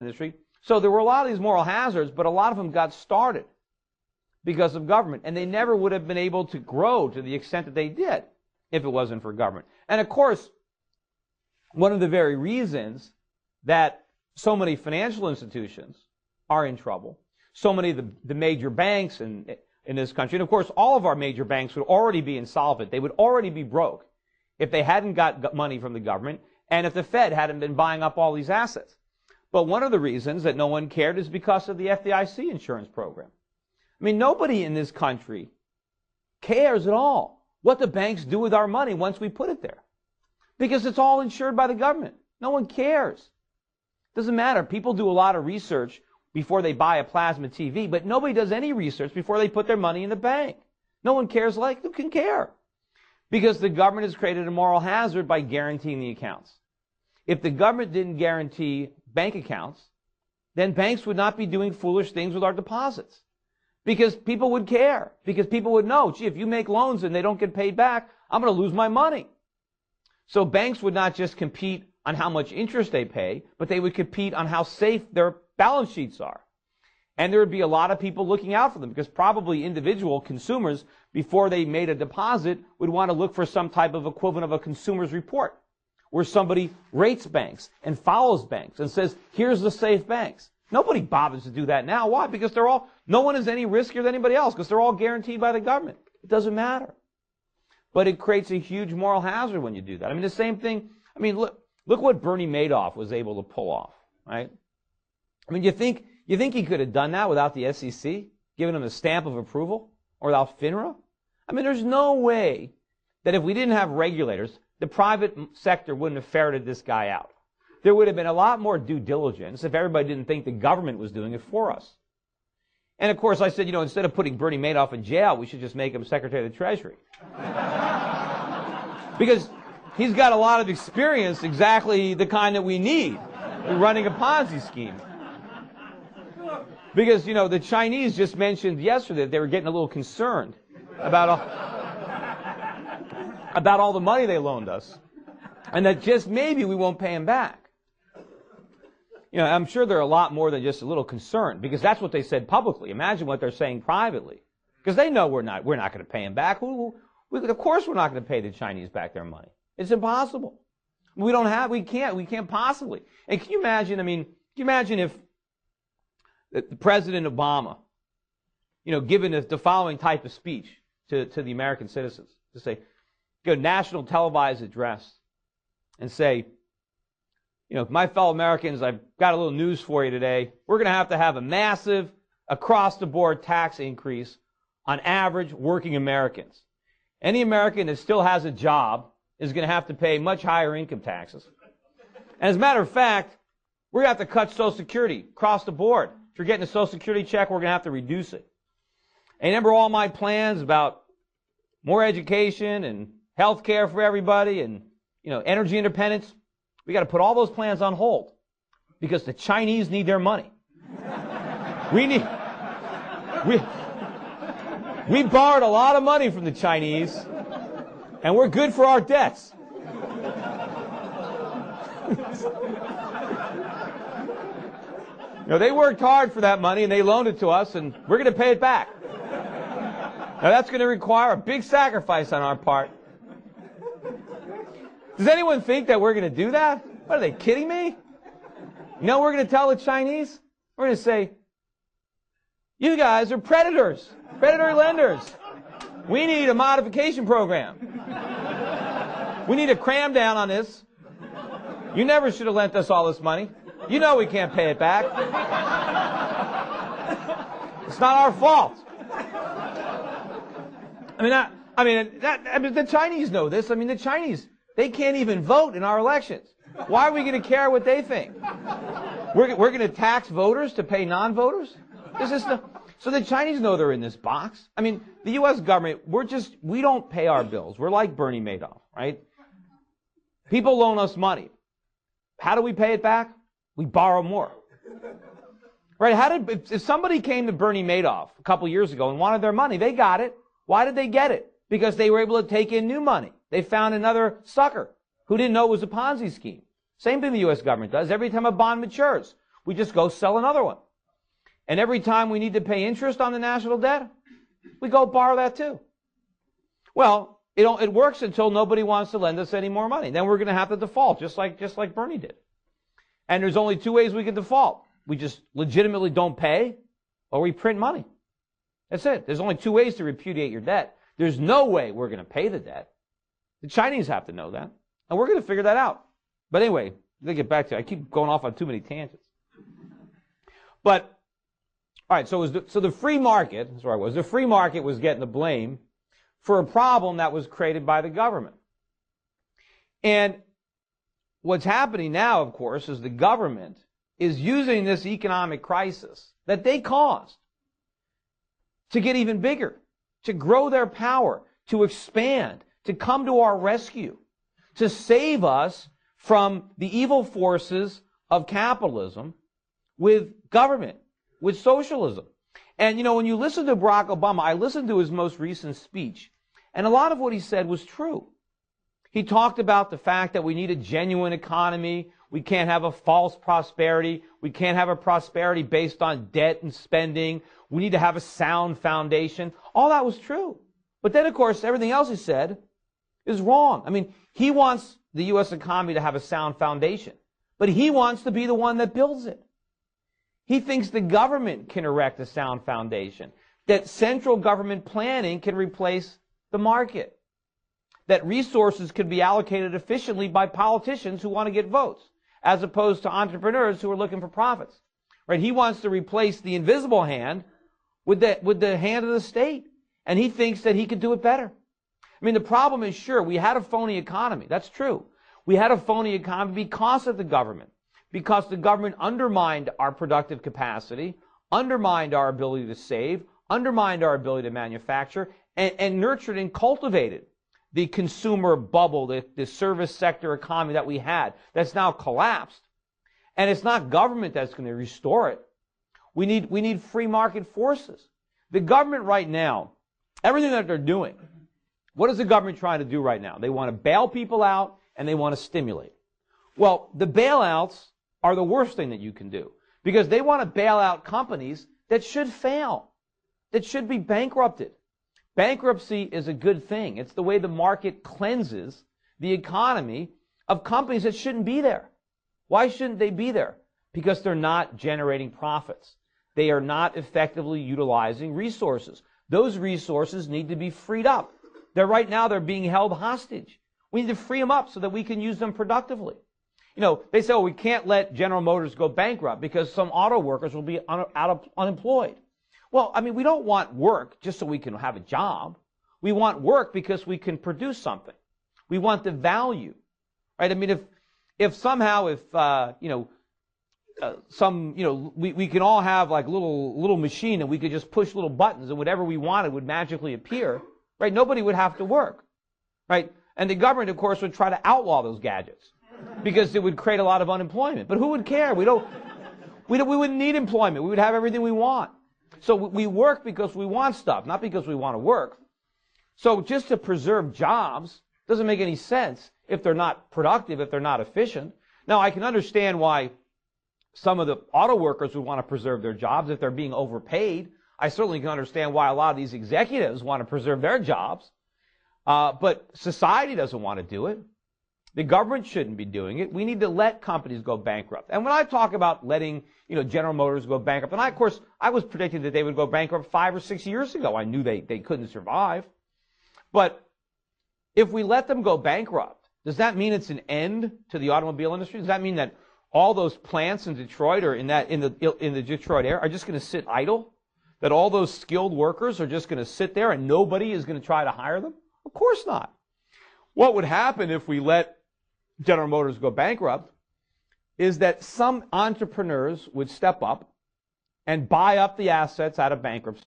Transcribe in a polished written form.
industry. So there were a lot of these moral hazards, but a lot of them got started because of government. And they never would have been able to grow to the extent that they did if it wasn't for government. And of course, one of the very reasons that so many financial institutions are in trouble, so many of the major banks in this country, and of course all of our major banks would already be insolvent. They would already be broke if they hadn't got money from the government and if the Fed hadn't been buying up all these assets. But one of the reasons that no one cared is because of the FDIC insurance program. I mean, nobody in this country cares at all what the banks do with our money once we put it there, because it's all insured by the government. No one cares. Doesn't matter. People do a lot of research before they buy a plasma TV, but nobody does any research before they put their money in the bank. No one cares. Who can care? Because the government has created a moral hazard by guaranteeing the accounts. If the government didn't guarantee bank accounts, then banks would not be doing foolish things with our deposits. Because people would care. Because people would know, gee, if you make loans and they don't get paid back, I'm going to lose my money. So banks would not just compete on how much interest they pay, but they would compete on how safe their balance sheets are. And there would be a lot of people looking out for them, because probably individual consumers, before they made a deposit, would want to look for some type of equivalent of a consumer's report, where somebody rates banks and follows banks and says, here's the safe banks. Nobody bothers to do that now. Why? Because no one is any riskier than anybody else, because they're all guaranteed by the government. It doesn't matter. But it creates a huge moral hazard when you do that. I mean, the same thing, look what Bernie Madoff was able to pull off, right? I mean, you think he could have done that without the SEC, giving him a stamp of approval, or without FINRA? I mean, there's no way that if we didn't have regulators, the private sector wouldn't have ferreted this guy out. There would have been a lot more due diligence if everybody didn't think the government was doing it for us. And of course, I said, instead of putting Bernie Madoff in jail, we should just make him Secretary of the Treasury. Because he's got a lot of experience, exactly the kind that we need in running a Ponzi scheme. Because, the Chinese just mentioned yesterday that they were getting a little concerned about all the money they loaned us, and that just maybe we won't pay them back. I'm sure they're a lot more than just a little concerned, because that's what they said publicly. Imagine what they're saying privately, because they know we're not going to pay them back. Of course we're not going to pay the Chinese back their money. It's impossible. We can't possibly. And can you imagine if President Obama, given the following type of speech to the American citizens, to say, go national televised address and say, my fellow Americans, I've got a little news for you today. We're going to have a massive across-the-board tax increase on average working Americans. Any American that still has a job is going to have to pay much higher income taxes. And as a matter of fact, we're going to have to cut Social Security across the board. If you're getting a Social Security check, we're going to have to reduce it. And remember all my plans about more education and health care for everybody and, energy independence? We got to put all those plans on hold because the Chinese need their money. We borrowed a lot of money from the Chinese, and we're good for our debts. They worked hard for that money, and they loaned it to us, and we're going to pay it back. Now, that's going to require a big sacrifice on our part. Does anyone think that we're going to do that? What, are they kidding me? We're going to tell the Chinese? We're going to say, you guys are predators, predatory lenders. We need a modification program. We need to cram down on this. You never should have lent us all this money. You know we can't pay it back. It's not our fault. The Chinese know this. The Chinese, they can't even vote in our elections. Why are we going to care what they think? We're going to tax voters to pay non-voters? So the Chinese know they're in this box. The U.S. government, we don't pay our bills. We're like Bernie Madoff, right? People loan us money. How do we pay it back? We borrow more. Right? If somebody came to Bernie Madoff a couple years ago and wanted their money, they got it. Why did they get it? Because they were able to take in new money. They found another sucker who didn't know it was a Ponzi scheme. Same thing the U.S. government does. Every time a bond matures, We just go sell another one. And every time we need to pay interest on the national debt, we go borrow that too. Well, it works until nobody wants to lend us any more money. Then we're going to have to default, just like Bernie did. And there's only two ways we can default. We just legitimately don't pay, or we print money. That's it. There's only two ways to repudiate your debt. There's no way we're going to pay the debt. The Chinese have to know that. And we're going to figure that out. But anyway, let me get back to it. I keep going off on too many tangents. But, all right, so the free market, that's where I was, the free market was getting the blame for a problem that was created by the government. And what's happening now, of course, is the government is using this economic crisis that they caused to get even bigger, to grow their power, to expand, to come to our rescue, to save us from the evil forces of capitalism with government, with socialism. And, you know, when you listen to Barack Obama, I listened to his most recent speech, and a lot of what he said was true. He talked about the fact that we need a genuine economy. We can't have a false prosperity. We can't have a prosperity based on debt and spending. We need to have a sound foundation. All that was true. But then, of course, everything else he said is wrong. I mean, he wants the U.S. economy to have a sound foundation, but he wants to be the one that builds it. He thinks the government can erect a sound foundation, that central government planning can replace the market, that resources can be allocated efficiently by politicians who want to get votes, as opposed to entrepreneurs who are looking for profits. Right? He wants to replace the invisible hand with the hand of the state, and he thinks that he could do it better. I mean, the problem is, sure, we had a phony economy. That's true. We had a phony economy because of the government, because the government undermined our productive capacity, undermined our ability to save, undermined our ability to manufacture, and nurtured and cultivated the consumer bubble, the service sector economy that we had that's now collapsed. And it's not government that's going to restore it. We need free market forces. The government right now, everything that they're doing, what is the government trying to do right now? They want to bail people out and they want to stimulate. Well, the bailouts are the worst thing that you can do because they want to bail out companies that should fail, that should be bankrupted. Bankruptcy is a good thing. It's the way the market cleanses the economy of companies that shouldn't be there. Why shouldn't they be there? Because they're not generating profits. They are not effectively utilizing resources. Those resources need to be freed up. Right now they're being held hostage. We need to free them up so that we can use them productively. You know, they say, oh, we can't let General Motors go bankrupt because some auto workers will be unemployed. Well, I mean, we don't want work just so we can have a job. We want work because we can produce something. We want the value, right? I mean, if somehow, we can all have like little machine and we could just push little buttons and whatever we wanted would magically appear, right? Nobody would have to work, right? And the government, of course, would try to outlaw those gadgets because it would create a lot of unemployment. But who would care? We wouldn't need employment. We would have everything we want. So we work because we want stuff, not because we want to work. So just to preserve jobs doesn't make any sense if they're not productive, if they're not efficient. Now, I can understand why some of the auto workers would want to preserve their jobs if they're being overpaid. I certainly can understand why a lot of these executives want to preserve their jobs. But society doesn't want to do it. The government shouldn't be doing it. We need to let companies go bankrupt. And when I talk about letting, General Motors go bankrupt, and of course, I was predicting that they would go bankrupt 5 or 6 years ago. I knew they couldn't survive. But if we let them go bankrupt, does that mean it's an end to the automobile industry? Does that mean that all those plants in Detroit or in the Detroit area are just going to sit idle? That all those skilled workers are just going to sit there and nobody is going to try to hire them? Of course not. What would happen if we let General Motors go bankrupt is that some entrepreneurs would step up and buy up the assets out of bankruptcy